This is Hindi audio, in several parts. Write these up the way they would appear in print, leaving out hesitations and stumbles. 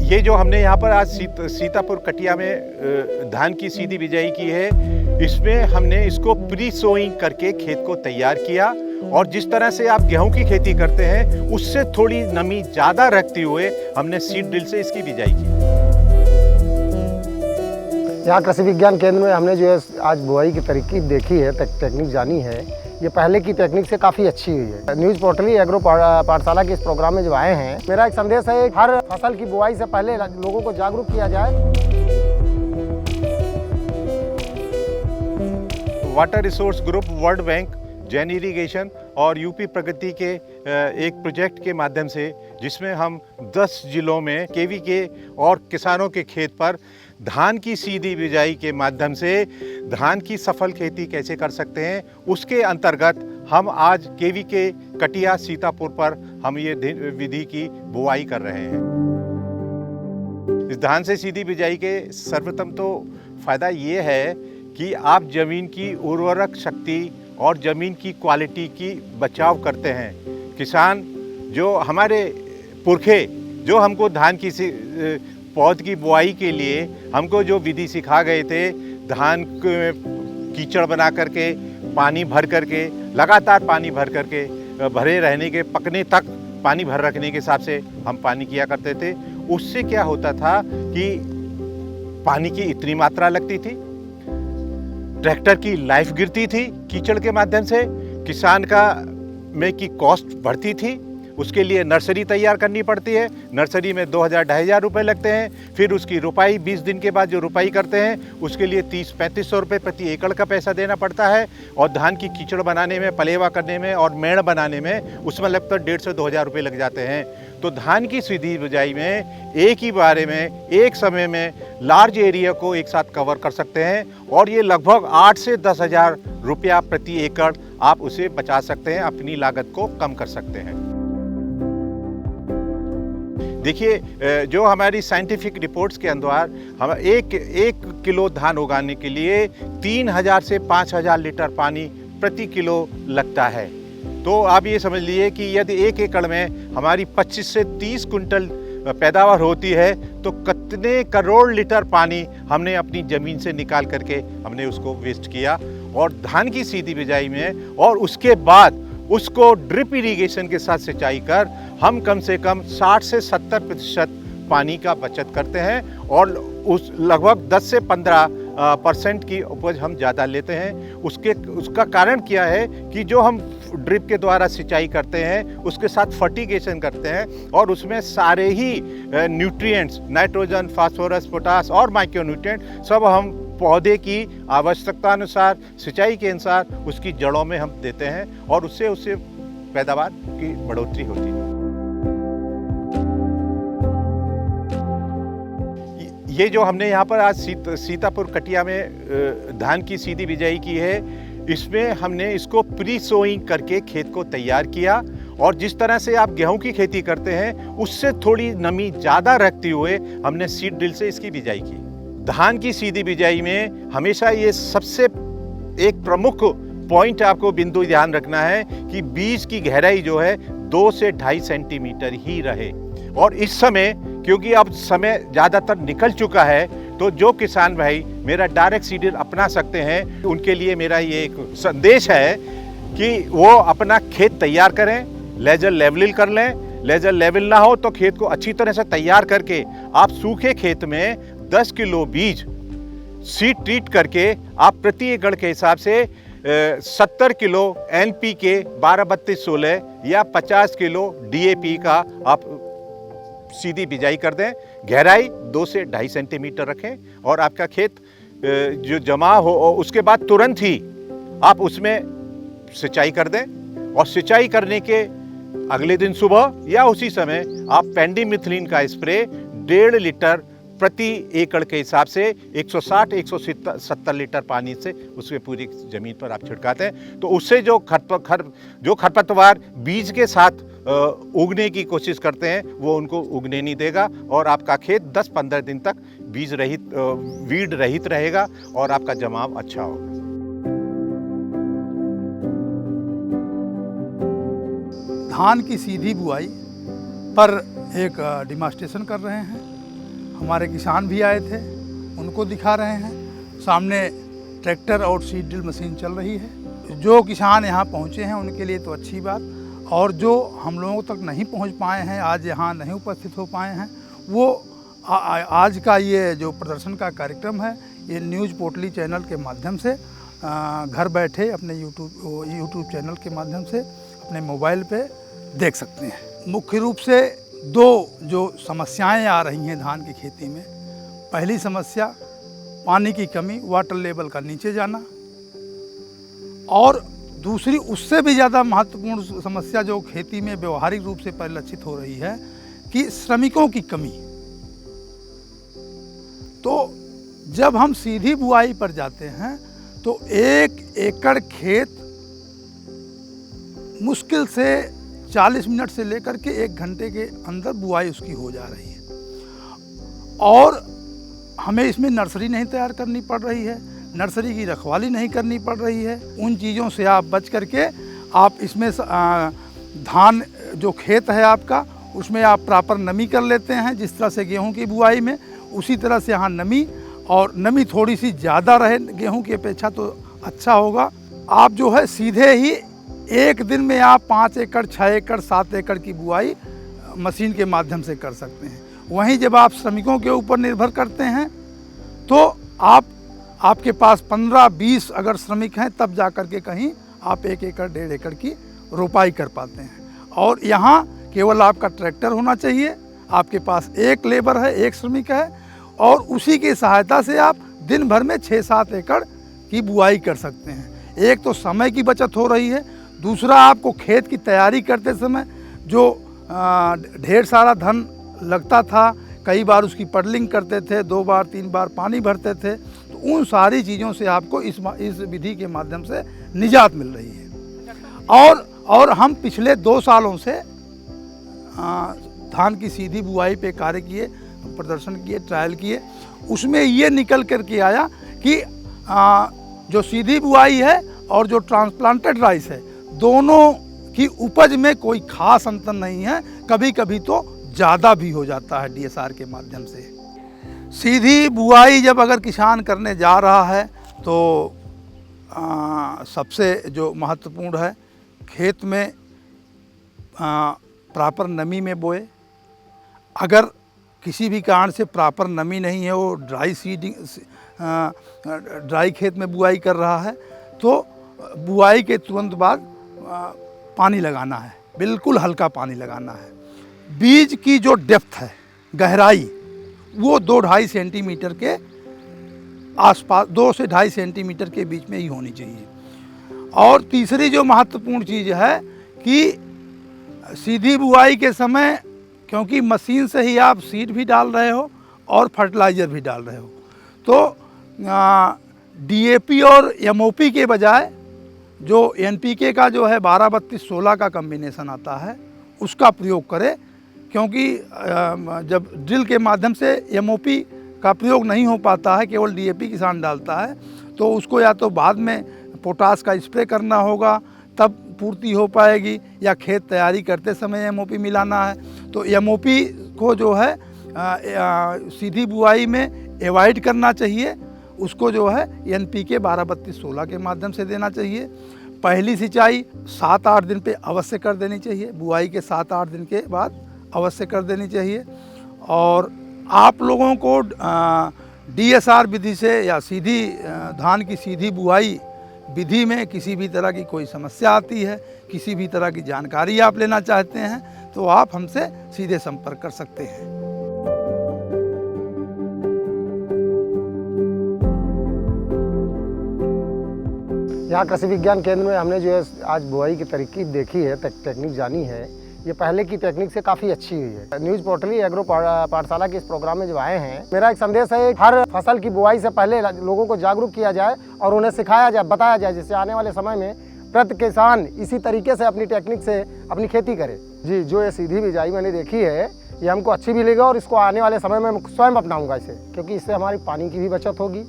ये जो हमने यहाँ पर आज सीतापुर कटिया में धान की सीधी बिजाई की है, इसमें हमने इसको प्री सोइंग करके खेत को तैयार किया और जिस तरह से आप गेहूं की खेती करते हैं उससे थोड़ी नमी ज़्यादा रखते हुए हमने सीड ड्रिल से इसकी बिजाई की। यहाँ कृषि विज्ञान केंद्र में हमने जो है आज बुआई की तरीकी देखी है, टेक्निक जानी है। ये पहले की टेक्निक से काफ़ी अच्छी हुई है। न्यूज़ पोर्टली एग्रो पाठशाला के इस प्रोग्राम में जो आए हैं, मेरा एक संदेश है, हर फसल की बुआई से पहले लोगों को जागरूक किया जाए। Water resource group, world bank, Jain irrigation और यूपी प्रगति के एक प्रोजेक्ट के माध्यम से, जिसमें हम 10 जिलों में केवीके और किसानों के खेत पर धान की सीधी बिजाई के माध्यम से धान की सफल खेती कैसे कर सकते हैं, उसके अंतर्गत हम आज केवीके कटिया सीतापुर पर हम ये विधि की बुआई कर रहे हैं। इस धान से सीधी बिजाई के सर्वप्रथम तो फायदा ये है कि आप जमीन की उर्वरक शक्ति और ज़मीन की क्वालिटी की बचाव करते हैं। किसान जो हमारे पुरखे जो हमको धान की पौध की बुआई के लिए हमको जो विधि सिखा गए थे, धान कीचड़ बना करके पानी भर करके लगातार पानी भर करके भरे रहने के पकने तक पानी भर रखने के हिसाब से हम पानी किया करते थे। उससे क्या होता था कि पानी की इतनी मात्रा लगती थी, ट्रैक्टर की लाइफ गिरती थी कीचड़ के माध्यम से, किसान की कॉस्ट बढ़ती थी, उसके लिए नर्सरी तैयार करनी पड़ती है, नर्सरी में 2000-2500 रुपये लगते हैं, फिर उसकी रुपाई 20 दिन के बाद जो रुपाई करते हैं उसके लिए 30-3500 रुपये प्रति एकड़ का पैसा देना पड़ता है, और धान की कीचड़ बनाने में, पलेवा करने में और मेड़ बनाने में उसमें लगभग 150 से 2000 रुपये लग जाते हैं। तो धान की सीधी बिजाई में एक ही बारे में एक समय में लार्ज एरिया को एक साथ कवर कर सकते हैं और ये लगभग 8 से 10,000 रुपया प्रति एकड़ आप उसे बचा सकते हैं, अपनी लागत को कम कर सकते हैं। देखिए, जो हमारी साइंटिफिक रिपोर्ट्स के अनुसार हम एक किलो धान उगाने के लिए 3000 से 5000 लीटर पानी प्रति किलो लगता है। तो आप ये समझ लीजिए कि यदि 1 एकड़ में हमारी 25 से 30 कुंटल पैदावार होती है तो कितने करोड़ लीटर पानी हमने अपनी ज़मीन से निकाल करके हमने उसको वेस्ट किया। और धान की सीधी बिजाई में और उसके बाद उसको ड्रिप इरिगेशन के साथ सिंचाई कर हम कम से कम 60 से 70% पानी का बचत करते हैं और उस लगभग 10 से 15% की उपज हम ज़्यादा लेते हैं। उसका कारण क्या है कि जो हम ड्रिप के द्वारा सिंचाई करते हैं उसके साथ फर्टिगेशन करते हैं और उसमें सारे ही न्यूट्रिएंट्स, नाइट्रोजन, फास्फोरस, पोटास और माइक्रोन्यूट्रिएंट सब हम पौधे की आवश्यकता अनुसार, सिंचाई के अनुसार उसकी जड़ों में हम देते हैं और उससे पैदावार की बढ़ोतरी होती है। ये जो हमने यहाँ पर आज सीतापुर कटिया में धान की सीधी बिजाई की है, इसमें हमने इसको प्री सोइंग करके खेत को तैयार किया और जिस तरह से आप गेहूं की खेती करते हैं उससे थोड़ी नमी ज़्यादा रखते हुए हमने सीड ड्रिल से इसकी बिजाई की। धान की सीधी बिजाई में हमेशा ये सबसे एक प्रमुख पॉइंट आपको बिंदु ध्यान रखना है कि बीज की गहराई जो है 2 से 2.5 सेंटीमीटर ही रहे। और इस समय क्योंकि अब समय ज़्यादातर निकल चुका है तो जो किसान भाई मेरा डायरेक्ट सीडर अपना सकते हैं, उनके लिए मेरा ये एक संदेश है कि वो अपना खेत तैयार करें, लेजर लेवलिंग कर लें। लेजर लेवल ना हो तो खेत को अच्छी तरह से तैयार करके आप सूखे खेत में 10 किलो बीज सीड ट्रीट करके आप प्रति एकड़ के हिसाब से 70 किलो NPK 12-32-16 या 50 किलो DAP का आप सीधी बिजाई कर दें। गहराई 2 से 2.5 सेंटीमीटर रखें और आपका खेत जो जमा हो उसके बाद तुरंत ही आप उसमें सिंचाई कर दें और सिंचाई करने के अगले दिन सुबह या उसी समय आप पेंडिमिथलिन का स्प्रे 1.5 लीटर प्रति एकड़ के हिसाब से 160-170 लीटर पानी से उसके पूरी ज़मीन पर आप छिड़काते हैं तो उससे जो खरपतवार बीज के साथ उगने की कोशिश करते हैं वो उनको उगने नहीं देगा और आपका खेत 10-15 दिन तक बीज रहित, वीड रहित रहेगा और आपका जमाव अच्छा होगा। धान की सीधी बुआई पर एक डिमॉन्स्ट्रेशन कर रहे हैं हमारे किसान भी आए थे, उनको दिखा रहे हैं। सामने ट्रैक्टर और सीड ड्रिल मशीन चल रही है। जो किसान यहाँ पहुँचे हैं उनके लिए तो अच्छी बात, और जो हम लोगों तक नहीं पहुँच पाए हैं, आज यहाँ नहीं उपस्थित हो पाए हैं, वो आज का ये जो प्रदर्शन का कार्यक्रम है, ये न्यूज़ पोर्टली चैनल के माध्यम से घर बैठे अपने यूट्यूब चैनल के माध्यम से अपने मोबाइल पे देख सकते हैं। मुख्य रूप से दो जो समस्याएं आ रही हैं धान की खेती में, पहली समस्या पानी की कमी, वाटर लेवल का नीचे जाना, और दूसरी उससे भी ज़्यादा महत्वपूर्ण समस्या जो खेती में व्यवहारिक रूप से परिलक्षित हो रही है कि श्रमिकों की कमी। तो जब हम सीधी बुआई पर जाते हैं तो 1 एकड़ खेत मुश्किल से 40 मिनट से लेकर के 1 घंटे के अंदर बुआई उसकी हो जा रही है, और हमें इसमें नर्सरी नहीं तैयार करनी पड़ रही है, नर्सरी की रखवाली नहीं करनी पड़ रही है। उन चीज़ों से आप बच करके आप इसमें धान जो खेत है आपका, उसमें आप प्रॉपर नमी कर लेते हैं। जिस तरह से गेहूं की बुआई में, उसी तरह से यहाँ नमी थोड़ी सी ज़्यादा रहे गेहूं की अपेक्षा तो अच्छा होगा। आप जो है सीधे ही एक दिन में आप 5 एकड़, 6 एकड़, 7 एकड़ की बुआई मशीन के माध्यम से कर सकते हैं। वहीं जब आप श्रमिकों के ऊपर निर्भर करते हैं तो आपके पास 15-20 अगर श्रमिक हैं तब जा कर के कहीं आप 1 एकड़, 1.5 एकड़ की रोपाई कर पाते हैं। और यहाँ केवल आपका ट्रैक्टर होना चाहिए, आपके पास 1 लेबर है, 1 श्रमिक है, और उसी की सहायता से आप दिन भर में 6-7 एकड़ की बुआई कर सकते हैं। एक तो समय की बचत हो रही है, दूसरा आपको खेत की तैयारी करते समय जो ढेर सारा धन लगता था, कई बार उसकी पडलिंग करते थे, 2 बार 3 बार पानी भरते थे, तो उन सारी चीज़ों से आपको इस विधि के माध्यम से निजात मिल रही है। और हम पिछले 2 सालों से धान की सीधी बुआई पे कार्य किए, प्रदर्शन किए, ट्रायल किए। उसमें ये निकल कर के आया कि जो सीधी बुआई है और जो ट्रांसप्लांटेड राइस है, दोनों की उपज में कोई खास अंतर नहीं है, कभी कभी तो ज़्यादा भी हो जाता है DSR के माध्यम से। सीधी बुआई जब अगर किसान करने जा रहा है तो सबसे जो महत्वपूर्ण है, खेत में प्रॉपर नमी में बोए। अगर किसी भी कारण से प्रॉपर नमी नहीं है, वो ड्राई खेत में बुआई कर रहा है, तो बुआई के तुरंत बाद पानी लगाना है, बिल्कुल हल्का पानी लगाना है। बीज की जो डेप्थ है, गहराई, वो 2-2.5 सेंटीमीटर के आसपास, 2 से 2.5 सेंटीमीटर के बीच में ही होनी चाहिए। और तीसरी जो महत्वपूर्ण चीज़ है कि सीधी बुआई के समय, क्योंकि मशीन से ही आप सीड भी डाल रहे हो और फर्टिलाइज़र भी डाल रहे हो, तो DAP और MOP के बजाय जो NPK का जो है 12-32-16 का कम्बिनेशन आता है, उसका प्रयोग करें। क्योंकि जब ड्रिल के माध्यम से MOP का प्रयोग नहीं हो पाता है, केवल DAP किसान डालता है, तो उसको या तो बाद में पोटास का स्प्रे करना होगा, तब पूर्ति हो पाएगी, या खेत तैयारी करते समय MOP मिलाना है। तो MOP को जो है सीधी बुआई में एवॉइड करना चाहिए, उसको जो है NPK 12-32-16 के माध्यम से देना चाहिए। पहली सिंचाई 7-8 दिन पे अवश्य कर देनी चाहिए, बुआई के 7-8 दिन के बाद अवश्य कर देनी चाहिए। और आप लोगों को DSR विधि से या सीधी धान की सीधी बुआई विधि में किसी भी तरह की कोई समस्या आती है, किसी भी तरह की जानकारी आप लेना चाहते हैं, तो आप हमसे सीधे संपर्क कर सकते हैं। यहाँ कृषि विज्ञान केंद्र में हमने जो है आज बुआई की तरकीब देखी है, टेक्निक जानी है, ये पहले की टेक्निक से काफ़ी अच्छी हुई है। न्यूज़ पोर्टली एग्रो पाठशाला के इस प्रोग्राम में जो आए हैं, मेरा एक संदेश है, हर फसल की बुआई से पहले लोगों को जागरूक किया जाए और उन्हें सिखाया जाए, बताया जाए, जिससे आने वाले समय में प्रति किसान इसी तरीके से अपनी टेक्निक से अपनी खेती करे। जी, जो ये सीधी बिजाई मैंने देखी है, ये हमको अच्छी भी लगी और इसको आने वाले समय में मैं स्वयं अपनाऊँगा इसे, क्योंकि इससे हमारी पानी की भी बचत होगी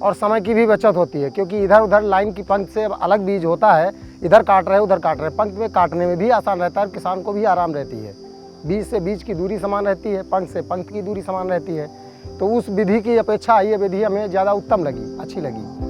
और समय की भी बचत होती है। क्योंकि इधर उधर लाइन की पंक्ति से अलग बीज होता है, इधर काट रहे उधर काट रहे, पंक्ति में काटने में भी आसान रहता है, किसान को भी आराम रहती है। बीज से बीज की दूरी समान रहती है, पंख से पंख की दूरी समान रहती है। तो उस विधि की अपेक्षा ये विधि हमें ज़्यादा उत्तम लगी, अच्छी लगी।